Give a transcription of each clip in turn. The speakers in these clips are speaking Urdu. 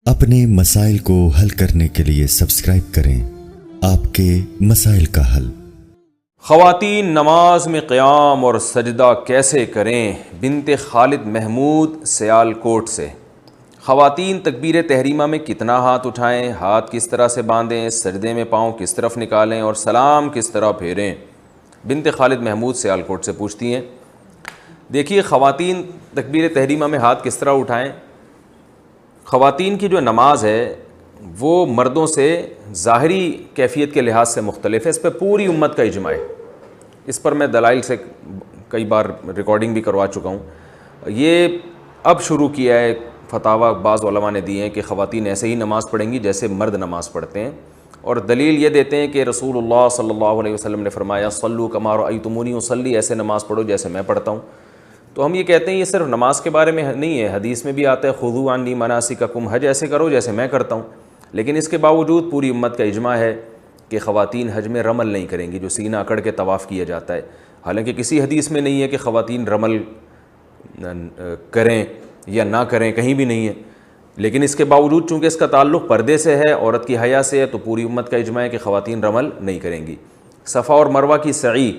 اپنے مسائل کو حل کرنے کے لیے سبسکرائب کریں آپ کے مسائل کا حل۔ خواتین نماز میں قیام اور سجدہ کیسے کریں؟ بنت خالد محمود سیال کوٹ سے۔ خواتین تکبیر تحریمہ میں کتنا ہاتھ اٹھائیں، ہاتھ کس طرح سے باندھیں، سجدے میں پاؤں کس طرف نکالیں اور سلام کس طرح پھیریں؟ بنت خالد محمود سیال کوٹ سے پوچھتی ہیں۔ دیکھیے، خواتین تکبیر تحریمہ میں ہاتھ کس طرح اٹھائیں۔ خواتین کی جو نماز ہے وہ مردوں سے ظاہری کیفیت کے لحاظ سے مختلف ہے، اس پہ پوری امت کا اجماع ہے۔ اس پر میں دلائل سے کئی بار ریکارڈنگ بھی کروا چکا ہوں۔ یہ اب شروع کیا ہے، فتاویٰ بعض علماء نے دیے ہیں کہ خواتین ایسے ہی نماز پڑھیں گی جیسے مرد نماز پڑھتے ہیں، اور دلیل یہ دیتے ہیں کہ رسول اللہ صلی اللہ علیہ وسلم نے فرمایا صلوا کما رأیتمونی اصلی، ایسے نماز پڑھو جیسے میں پڑھتا ہوں۔ تو ہم یہ کہتے ہیں یہ صرف نماز کے بارے میں نہیں ہے، حدیث میں بھی آتا ہے خذوا عنی مناسککم، حج ایسے کرو جیسے میں کرتا ہوں۔ لیکن اس کے باوجود پوری امت کا اجماع ہے کہ خواتین حج میں رمل نہیں کریں گی، جو سینہ اکڑ کے طواف کیا جاتا ہے۔ حالانکہ کسی حدیث میں نہیں ہے کہ خواتین رمل کریں یا نہ کریں، کہیں بھی نہیں ہے، لیکن اس کے باوجود چونکہ اس کا تعلق پردے سے ہے، عورت کی حیا سے ہے، تو پوری امت کا اجماع ہے کہ خواتین رمل نہیں کریں گی۔ صفا اور مروہ کی سعی،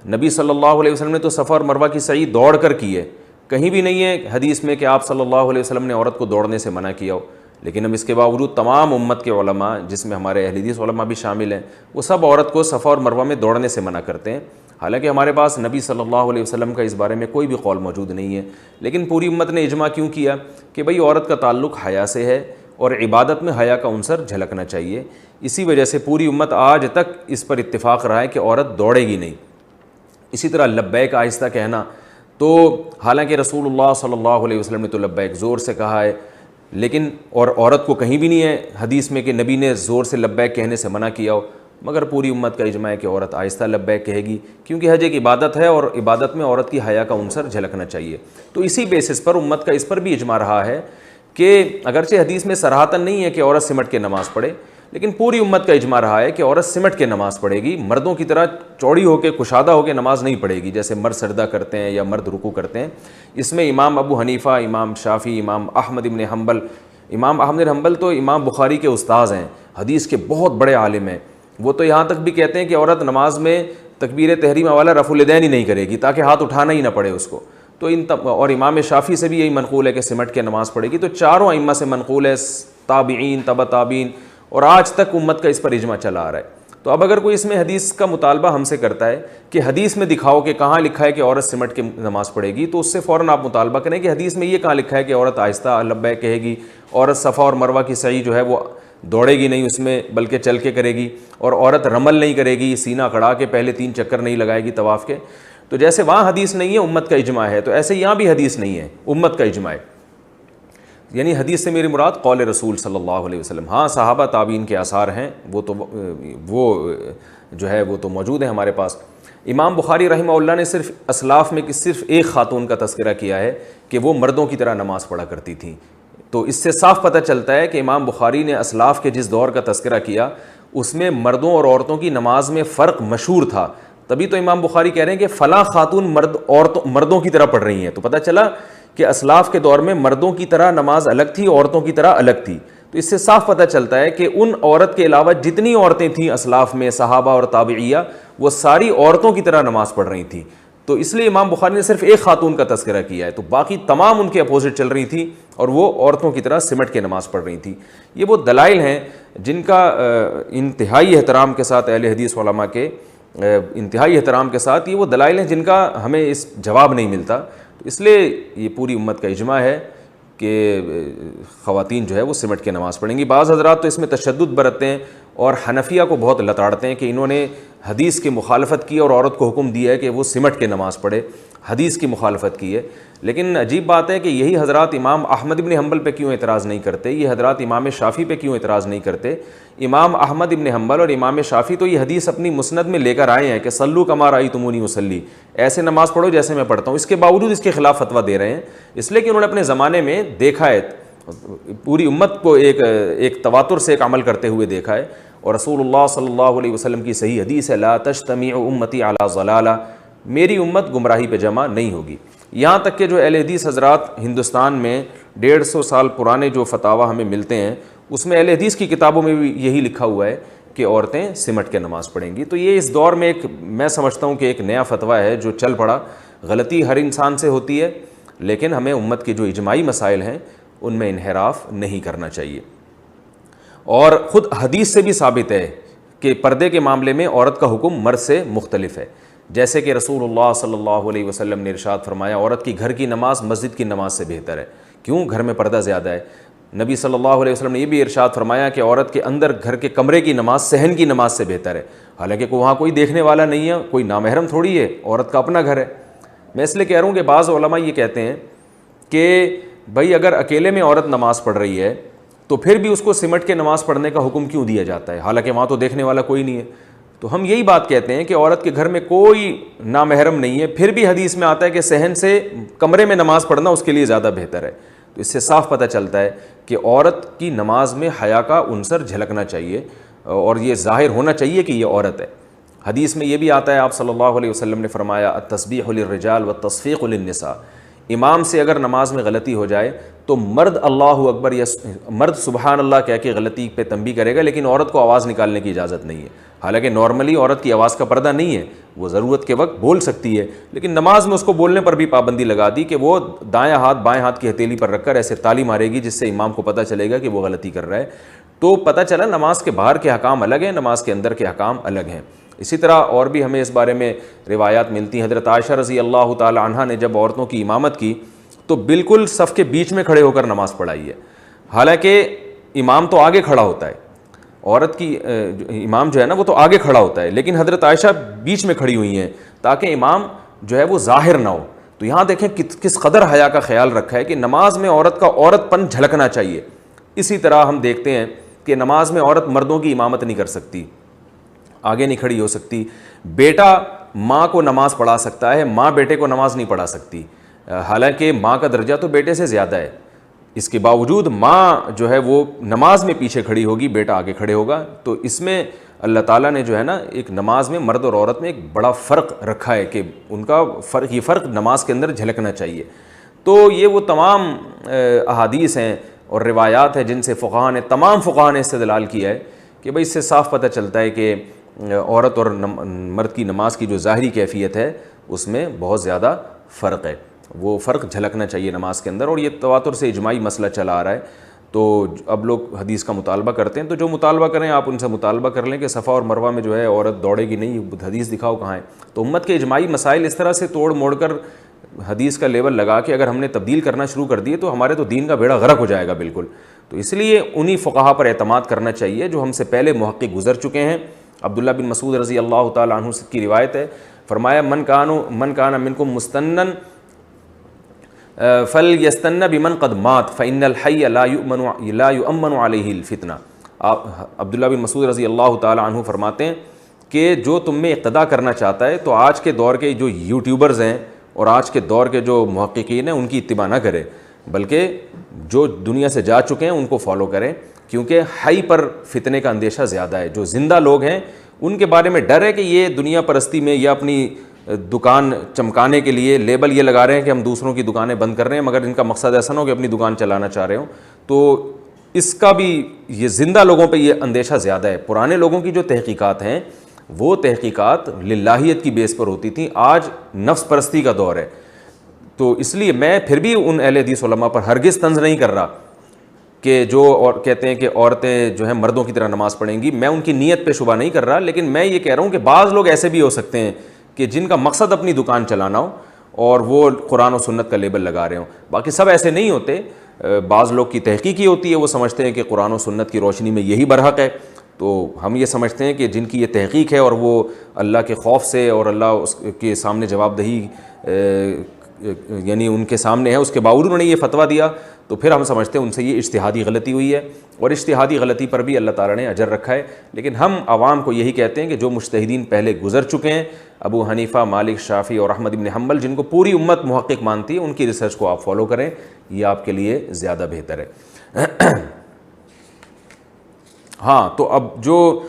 نبی صلی اللہ علیہ وسلم نے تو صفا اور مروہ کی سعی دوڑ کر کی ہے، کہیں بھی نہیں ہے حدیث میں کہ آپ صلی اللہ علیہ وسلم نے عورت کو دوڑنے سے منع کیا ہو۔ لیکن ہم اس کے باوجود تمام امت کے علماء، جس میں ہمارے اہل حدیث علماء بھی شامل ہیں، وہ سب عورت کو صفا اور مروہ میں دوڑنے سے منع کرتے ہیں۔ حالانکہ ہمارے پاس نبی صلی اللہ علیہ وسلم کا اس بارے میں کوئی بھی قول موجود نہیں ہے، لیکن پوری امت نے اجماع کیوں کیا کہ بھئی عورت کا تعلق حیا سے ہے اور عبادت میں حیا کا عنصر جھلکنا چاہیے۔ اسی وجہ سے پوری امت آج تک اس پر اتفاق رہا ہے کہ عورت دوڑے گی نہیں۔ اسی طرح لبیک آہستہ کہنا، تو حالانکہ رسول اللہ صلی اللہ علیہ وسلم نے تو لبیک زور سے کہا ہے، لیکن اور عورت کو کہیں بھی نہیں ہے حدیث میں کہ نبی نے زور سے لبیک کہنے سے منع کیا ہو، مگر پوری امت کا اجماع ہے کہ عورت آہستہ لبیک کہے گی، کیونکہ حج ایک عبادت ہے اور عبادت میں عورت کی حیا کا عنصر جھلکنا چاہیے۔ تو اسی بیسس پر امت کا اس پر بھی اجماع رہا ہے کہ اگرچہ حدیث میں صراحتاً نہیں ہے کہ عورت سمٹ کے نماز پڑھے، لیکن پوری امت کا اجماع رہا ہے کہ عورت سمٹ کے نماز پڑھے گی، مردوں کی طرح چوڑی ہو کے کشادہ ہو کے نماز نہیں پڑھے گی جیسے مرد سجدہ کرتے ہیں یا مرد رکوع کرتے ہیں۔ اس میں امام ابو حنیفہ، امام شافعی، امام احمد بن حنبل، امام احمد بن حنبل تو امام بخاری کے استاذ ہیں، حدیث کے بہت بڑے عالم ہیں، وہ تو یہاں تک بھی کہتے ہیں کہ عورت نماز میں تکبیر تحریمہ والا رفع الیدین ہی نہیں کرے گی تاکہ ہاتھ اٹھانا ہی نہ پڑے اس کو۔ تو اور امام شافعی سے بھی یہی منقول ہے کہ سمٹ کے نماز پڑھے گی۔ تو چاروں ائمہ سے منقول ہے، تابعین، تبع تابعین، اور آج تک امت کا اس پر اجماع چلا آ رہا ہے۔ تو اب اگر کوئی اس میں حدیث کا مطالبہ ہم سے کرتا ہے کہ حدیث میں دکھاؤ کہ کہاں لکھا ہے کہ عورت سمٹ کے نماز پڑھے گی، تو اس سے فوراً آپ مطالبہ کریں کہ حدیث میں یہ کہاں لکھا ہے کہ عورت آہستہ لبیک کہے گی، عورت صفا اور مروہ کی سعی جو ہے وہ دوڑے گی نہیں اس میں بلکہ چل کے کرے گی، اور عورت رمل نہیں کرے گی، سینہ کڑا کے پہلے 3 چکر نہیں لگائے گی طواف کے۔ تو جیسے وہاں حدیث نہیں ہے امت کا اجماع ہے، تو ایسے یہاں بھی حدیث نہیں ہے امت کا اجماع ہے۔ یعنی حدیث سے میری مراد قول رسول صلی اللہ علیہ وسلم۔ ہاں صحابہ تابعین کے آثار ہیں، وہ تو موجود ہیں ہمارے پاس۔ امام بخاری رحمہ اللہ نے صرف اسلاف میں صرف ایک خاتون کا تذکرہ کیا ہے کہ وہ مردوں کی طرح نماز پڑھا کرتی تھیں۔ تو اس سے صاف پتہ چلتا ہے کہ امام بخاری نے اسلاف کے جس دور کا تذکرہ کیا اس میں مردوں اور عورتوں کی نماز میں فرق مشہور تھا، تبھی تو امام بخاری کہہ رہے ہیں کہ فلاں خاتون مردوں کی طرح پڑھ رہی ہیں۔ تو پتہ چلا کہ اسلاف کے دور میں مردوں کی طرح نماز الگ تھی، عورتوں کی طرح الگ تھی۔ تو اس سے صاف پتہ چلتا ہے کہ ان عورت کے علاوہ جتنی عورتیں تھیں اسلاف میں، صحابہ اور تابعیہ، وہ ساری عورتوں کی طرح نماز پڑھ رہی تھیں۔ تو اس لیے امام بخاری نے صرف ایک خاتون کا تذکرہ کیا ہے، تو باقی تمام ان کے اپوزٹ چل رہی تھی اور وہ عورتوں کی طرح سمٹ کے نماز پڑھ رہی تھی۔ یہ وہ دلائل ہیں جن کا انتہائی احترام کے ساتھ اہل حدیث علماء کے انتہائی احترام کے ساتھ یہ وہ دلائل ہیں جن کا ہمیں اس جواب نہیں ملتا۔ تو اس لیے یہ پوری امت کا اجماع ہے کہ خواتین جو ہے وہ سمٹ کے نماز پڑھیں گی۔ بعض حضرات تو اس میں تشدد برتتے ہیں اور حنفیہ کو بہت لتاڑتے ہیں کہ انہوں نے حدیث کی مخالفت کی اور عورت کو حکم دیا ہے کہ وہ سمٹ کے نماز پڑھے، حدیث کی مخالفت کی ہے۔ لیکن عجیب بات ہے کہ یہی حضرات امام احمد بن حنبل پہ کیوں اعتراض نہیں کرتے، یہ حضرات امام شافعی پہ کیوں اعتراض نہیں کرتے؟ امام احمد بن حنبل اور امام شافعی تو یہ حدیث اپنی مسند میں لے کر آئے ہیں کہ صلوا کما رأیتمونی اصلی، ایسے نماز پڑھو جیسے میں پڑھتا ہوں، اس کے باوجود اس کے خلاف فتویٰ دے رہے ہیں، اس لیے کہ انہوں نے اپنے زمانے میں دیکھا ہے، پوری امت کو ایک تواتر سے ایک عمل کرتے ہوئے دیکھا ہے۔ اور رسول اللہ صلی اللہ علیہ وسلم کی صحیح حدیث ہے لا تجتمع امتی علی ضلالہ، میری امت گمراہی پہ جمع نہیں ہوگی۔ یہاں تک کہ جو اہل حدیث حضرات ہندوستان میں 150 سال پرانے جو فتاویٰ ہمیں ملتے ہیں اس میں اہل حدیث کی کتابوں میں بھی یہی لکھا ہوا ہے کہ عورتیں سمٹ کے نماز پڑھیں گی. تو یہ اس دور میں ایک میں سمجھتا ہوں کہ ایک نیا فتویٰ ہے جو چل پڑا. غلطی ہر انسان سے ہوتی ہے لیکن ہمیں امت کے جو اجماعی مسائل ہیں ان میں انحراف نہیں کرنا چاہیے. اور خود حدیث سے بھی ثابت ہے کہ پردے کے معاملے میں عورت کا حکم مرد سے مختلف ہے. جیسے کہ رسول اللہ صلی اللہ علیہ وسلم نے ارشاد فرمایا عورت کی گھر کی نماز مسجد کی نماز سے بہتر ہے. کیوں؟ گھر میں پردہ زیادہ ہے. نبی صلی اللہ علیہ وسلم نے یہ بھی ارشاد فرمایا کہ عورت کے اندر گھر کے کمرے کی نماز صحن کی نماز سے بہتر ہے. حالانکہ وہاں کوئی دیکھنے والا نہیں ہے, کوئی نامحرم تھوڑی ہے, عورت کا اپنا گھر ہے. میں اس لیے کہہ رہا ہوں کہ بعض علماء یہ کہتے ہیں کہ بھائی اگر اکیلے میں عورت نماز پڑھ رہی ہے تو پھر بھی اس کو سمٹ کے نماز پڑھنے کا حکم کیوں دیا جاتا ہے, حالانکہ وہاں تو دیکھنے والا کوئی نہیں ہے. تو ہم یہی بات کہتے ہیں کہ عورت کے گھر میں کوئی نامحرم نہیں ہے, پھر بھی حدیث میں آتا ہے کہ صحن سے کمرے میں نماز پڑھنا اس کے لیے زیادہ بہتر ہے. تو اس سے صاف پتہ چلتا ہے کہ عورت کی نماز میں حیا کا عنصر جھلکنا چاہیے اور یہ ظاہر ہونا چاہیے کہ یہ عورت ہے. حدیث میں یہ بھی آتا ہے, آپ صلی اللہ علیہ وسلم نے فرمایا التسبیح للرجال والتصفیق للنساء. امام سے اگر نماز میں غلطی ہو جائے تو مرد اللہ اکبر یا مرد سبحان اللہ کہہ کے غلطی پہ تنبیہ کرے گا, لیکن عورت کو آواز نکالنے کی اجازت نہیں ہے. حالانکہ نارملی عورت کی آواز کا پردہ نہیں ہے, وہ ضرورت کے وقت بول سکتی ہے, لیکن نماز میں اس کو بولنے پر بھی پابندی لگا دی کہ وہ دائیں ہاتھ بائیں ہاتھ کی ہتھیلی پر رکھ کر ایسے تالی مارے گی جس سے امام کو پتہ چلے گا کہ وہ غلطی کر رہا ہے. تو پتہ چلا نماز کے باہر کے احکام الگ ہیں, نماز کے اندر کے احکام الگ ہیں. اسی طرح اور بھی ہمیں اس بارے میں روایات ملتی ہیں. حضرت عائشہ رضی اللہ تعالی عنہا نے جب عورتوں کی امامت کی تو بالکل صف کے بیچ میں کھڑے ہو کر نماز پڑھائی ہے. حالانکہ امام تو آگے کھڑا ہوتا ہے, عورت کی امام جو ہے نا وہ تو آگے کھڑا ہوتا ہے, لیکن حضرت عائشہ بیچ میں کھڑی ہوئی ہیں تاکہ امام جو ہے وہ ظاہر نہ ہو. تو یہاں دیکھیں کس قدر حیا کا خیال رکھا ہے کہ نماز میں عورت کا عورت پن جھلکنا چاہیے. اسی طرح ہم دیکھتے ہیں کہ نماز میں عورت مردوں کی امامت نہیں کر سکتی, آگے نہیں کھڑی ہو سکتی. بیٹا ماں کو نماز پڑھا سکتا ہے, ماں بیٹے کو نماز نہیں پڑھا سکتی. حالانکہ ماں کا درجہ تو بیٹے سے زیادہ ہے, اس کے باوجود ماں جو ہے وہ نماز میں پیچھے کھڑی ہوگی, بیٹا آگے کھڑے ہوگا. تو اس میں اللہ تعالیٰ نے جو ہے نا ایک نماز میں مرد اور عورت میں ایک بڑا فرق رکھا ہے کہ ان کا فرق, یہ فرق نماز کے اندر جھلکنا چاہیے. تو یہ وہ تمام احادیث ہیں اور روایات ہیں جن سے فقہاء نے, تمام فقہاء نے استدلال کیا ہے کہ بھئی اس سے صاف پتہ چلتا ہے کہ عورت اور مرد کی نماز کی جو ظاہری کیفیت ہے اس میں بہت زیادہ فرق ہے. وہ فرق جھلکنا چاہیے نماز کے اندر, اور یہ تواتر سے اجماعی مسئلہ چلا آ رہا ہے. تو اب لوگ حدیث کا مطالبہ کرتے ہیں, تو جو مطالبہ کریں آپ ان سے مطالبہ کر لیں کہ صفا اور مروہ میں جو ہے عورت دوڑے گی نہیں, حدیث دکھاؤ کہاں ہے. تو امت کے اجماعی مسائل اس طرح سے توڑ موڑ کر حدیث کا لیول لگا کے اگر ہم نے تبدیل کرنا شروع کر دیے تو ہمارے تو دین کا بیڑا غرق ہو جائے گا بالکل. تو اس لیے انہی فقہا پر اعتماد کرنا چاہیے جو ہم سے پہلے محقق گزر چکے ہیں. عبداللہ بن مسعود رضی اللہ تعالیٰ عنہ کی روایت ہے, فرمایا من کان منکم مستنن فلیستن بمن قد مات فإن الحی لا یؤمن علیہ الفتنہ. عبداللہ بن مسعود رضی اللہ تعالیٰ عنہ فرماتے ہیں کہ جو تم میں اقتدا کرنا چاہتا ہے تو آج کے دور کے جو یوٹیوبرز ہیں اور آج کے دور کے جو محققین ہیں ان کی اتباع نہ کرے, بلکہ جو دنیا سے جا چکے ہیں ان کو فالو کریں, کیونکہ حی پر فتنے کا اندیشہ زیادہ ہے. جو زندہ لوگ ہیں ان کے بارے میں ڈر ہے کہ یہ دنیا پرستی میں یا اپنی دکان چمکانے کے لیے لیبل یہ لگا رہے ہیں کہ ہم دوسروں کی دکانیں بند کر رہے ہیں, مگر ان کا مقصد ایسا نہ ہو کہ اپنی دکان چلانا چاہ رہے ہوں. تو اس کا بھی یہ زندہ لوگوں پہ یہ اندیشہ زیادہ ہے. پرانے لوگوں کی جو تحقیقات ہیں وہ تحقیقات للہیت کی بیس پر ہوتی تھیں, آج نفس پرستی کا دور ہے. تو اس لیے میں پھر بھی ان اہل حدیث علماء پر ہرگز طنز نہیں کر رہا کہ جو اور کہتے ہیں کہ عورتیں جو ہیں مردوں کی طرح نماز پڑھیں گی. میں ان کی نیت پہ شبہ نہیں کر رہا, لیکن میں یہ کہہ رہا ہوں کہ بعض لوگ ایسے بھی ہو سکتے ہیں کہ جن کا مقصد اپنی دکان چلانا ہو اور وہ قرآن و سنت کا لیبل لگا رہے ہوں. باقی سب ایسے نہیں ہوتے. بعض لوگ کی تحقیق ہی ہوتی ہے, وہ سمجھتے ہیں کہ قرآن و سنت کی روشنی میں یہی برحق ہے. تو ہم یہ سمجھتے ہیں کہ جن کی یہ تحقیق ہے اور وہ اللہ کے خوف سے اور اللہ اس کے سامنے جواب دہی یعنی ان کے سامنے ہے, اس کے باوجود انہوں نے یہ فتویٰ دیا, تو پھر ہم سمجھتے ہیں ان سے یہ اجتہادی غلطی ہوئی ہے, اور اجتہادی غلطی پر بھی اللہ تعالیٰ نے اجر رکھا ہے. لیکن ہم عوام کو یہی کہتے ہیں کہ جو مجتہدین پہلے گزر چکے ہیں, ابو حنیفہ, مالک, شافعی اور احمد بن حنبل, جن کو پوری امت محقق مانتی ہے, ان کی ریسرچ کو آپ فالو کریں, یہ آپ کے لیے زیادہ بہتر ہے. ہاں, تو اب جو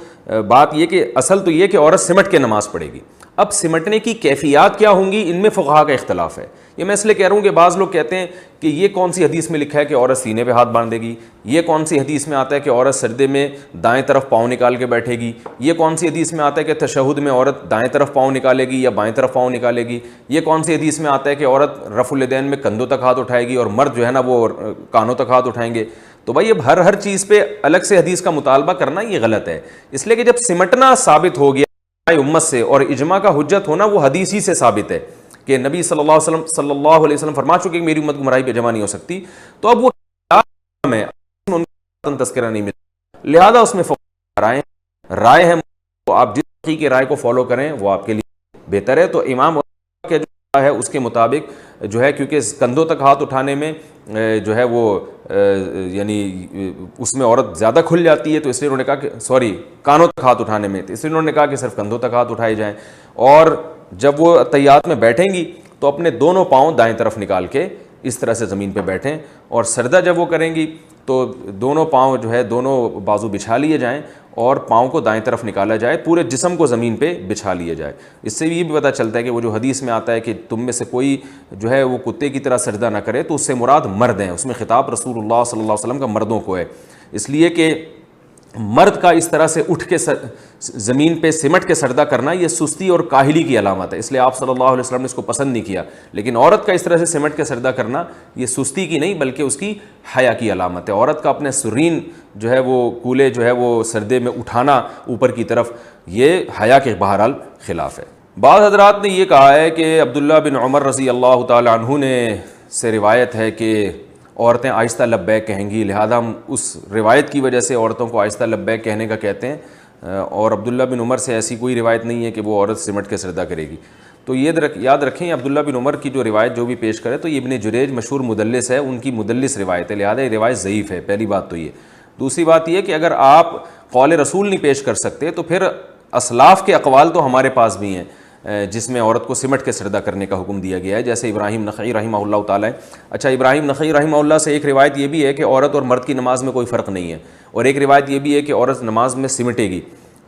بات یہ کہ اصل تو یہ کہ عورت سمٹ کے نماز پڑھے گی. اب سمٹنے کی کیفیات کیا ہوں گی، ان میں فقہا کا اختلاف ہے. یہ میں اس لیے کہہ رہا ہوں کہ بعض لوگ کہتے ہیں کہ یہ کون سی حدیث میں لکھا ہے کہ عورت سینے پہ ہاتھ باندھے گی، یہ کون سی حدیث میں آتا ہے کہ عورت سجدے میں دائیں طرف پاؤں نکال کے بیٹھے گی، یہ کون سی حدیث میں آتا ہے کہ تشہد میں عورت دائیں طرف پاؤں نکالے گی یا بائیں طرف پاؤں نکالے گی، یہ کون سی حدیث میں آتا ہے کہ عورت رفع الیدین میں کندھوں تک ہاتھ اٹھائے گی اور مرد جو ہے نا وہ کانوں تک ہاتھ اٹھائیں گے. تو بھائی اب ہر چیز پہ الگ سے حدیث کا مطالبہ کرنا یہ غلط ہے. اس لیے کہ جب سمٹنا ثابت ہو گیا امت سے اور اجماع کا حجت ہونا وہ حدیث ہی سے ثابت ہے کہ نبی صلی اللہ علیہ وسلم فرما چکے کہ میری امت گمراہی پہ جمع نہیں ہو سکتی، تو اب وہ ہے ان کا تذکرہ نہیں ملتا، لہذا اس میں رائے ہے، تو آپ جس فقی کی رائے کو فالو کریں وہ آپ کے لیے بہتر ہے. تو امام کے جو ہے اس کے مطابق جو ہے، کیونکہ کندھوں تک ہاتھ اٹھانے میں جو ہے وہ یعنی اس میں عورت زیادہ کھل جاتی ہے، تو اس لیے انہوں نے کہا کہ کانوں تک ہاتھ اٹھانے میں، تو اس لیے انہوں نے کہا کہ صرف کندھوں تک ہاتھ اٹھائے جائیں. اور جب وہ تحیات میں بیٹھیں گی تو اپنے دونوں پاؤں دائیں طرف نکال کے اس طرح سے زمین پہ بیٹھیں، اور سجدہ جب وہ کریں گی تو دونوں پاؤں جو ہے دونوں بازو بچھا لیے جائیں اور پاؤں کو دائیں طرف نکالا جائے، پورے جسم کو زمین پہ بچھا لیا جائے. اس سے یہ بھی پتہ چلتا ہے کہ وہ جو حدیث میں آتا ہے کہ تم میں سے کوئی جو ہے وہ کتے کی طرح سجدہ نہ کرے، تو اس سے مراد مرد ہیں، اس میں خطاب رسول اللہ صلی اللہ علیہ وسلم کا مردوں کو ہے، اس لیے کہ مرد کا اس طرح سے اٹھ کے زمین پہ سمٹ کے سجدہ کرنا یہ سستی اور کاہلی کی علامت ہے، اس لیے آپ صلی اللہ علیہ وسلم نے اس کو پسند نہیں کیا. لیکن عورت کا اس طرح سے سمٹ کے سجدہ کرنا یہ سستی کی نہیں بلکہ اس کی حیا کی علامت ہے. عورت کا اپنے سرین جو ہے وہ کولے جو ہے وہ سجدے میں اٹھانا اوپر کی طرف، یہ حیا کے بہرحال خلاف ہے. بعض حضرات نے یہ کہا ہے کہ عبداللہ بن عمر رضی اللہ تعالی عنہ نے سے روایت ہے کہ عورتیں آہستہ لبیک کہیں گی، لہذا ہم اس روایت کی وجہ سے عورتوں کو آہستہ لبیک کہنے کا کہتے ہیں، اور عبداللہ بن عمر سے ایسی کوئی روایت نہیں ہے کہ وہ عورت سمٹ کے سجدہ کرے گی. تو یہ یاد رکھیں عبداللہ بن عمر کی جو روایت جو بھی پیش کرے تو یہ ابن جریج مشہور مدلس ہے، ان کی مدلس روایت ہے، لہذا یہ روایت ضعیف ہے. پہلی بات تو یہ. دوسری بات یہ کہ اگر آپ قول رسول نہیں پیش کر سکتے تو پھر اسلاف کے اقوال تو ہمارے پاس بھی ہیں جس میں عورت کو سمٹ کے سجدہ کرنے کا حکم دیا گیا ہے، جیسے ابراہیم نخعی رحمہ اللہ تعالیٰ. اچھا، ابراہیم نخعی رحمہ اللہ سے ایک روایت یہ بھی ہے کہ عورت اور مرد کی نماز میں کوئی فرق نہیں ہے، اور ایک روایت یہ بھی ہے کہ عورت نماز میں سمٹے گی.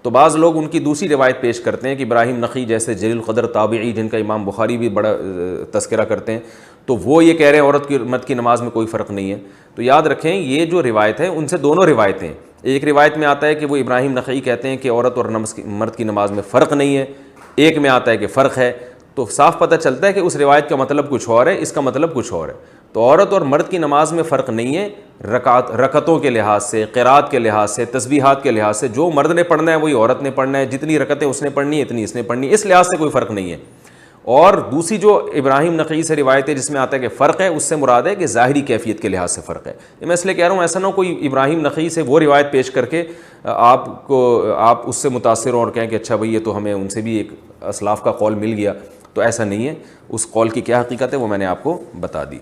تو بعض لوگ ان کی دوسری روایت پیش کرتے ہیں کہ ابراہیم نخعی جیسے جلیل القدر تابعی جن کا امام بخاری بھی بڑا تذکرہ کرتے ہیں، تو وہ یہ کہہ رہے ہیں عورت کی مرد کی نماز میں کوئی فرق نہیں ہے. تو یاد رکھیں یہ جو روایت ہے ان سے دونوں روایتیں، ایک روایت میں آتا ہے کہ وہ ابراہیم نخعی کہتے ہیں کہ عورت اور مرد کی نماز میں فرق نہیں ہے، ایک میں آتا ہے کہ فرق ہے. تو صاف پتہ چلتا ہے کہ اس روایت کا مطلب کچھ اور ہے، اس کا مطلب کچھ اور ہے. تو عورت اور مرد کی نماز میں فرق نہیں ہے رکعتوں کے لحاظ سے، قرات کے لحاظ سے، تسبیحات کے لحاظ سے. جو مرد نے پڑھنا ہے وہی عورت نے پڑھنا ہے، جتنی رکعتیں اس نے پڑھنی ہے اتنی اس نے پڑھنی ہے، اس لحاظ سے کوئی فرق نہیں ہے. اور دوسری جو ابراہیم نخعی سے روایت ہے جس میں آتا ہے کہ فرق ہے، اس سے مراد ہے کہ ظاہری کیفیت کے لحاظ سے فرق ہے. میں اس لیے کہہ رہا ہوں ایسا نہ ہو کوئی ابراہیم نخعی سے وہ روایت پیش کر کے آپ اس سے متاثر ہوں اور کہیں کہ اچھا بھئی یہ تو ہمیں ان سے بھی ایک اسلاف کا قول مل گیا. تو ایسا نہیں ہے، اس قول کی کیا حقیقت ہے وہ میں نے آپ کو بتا دی.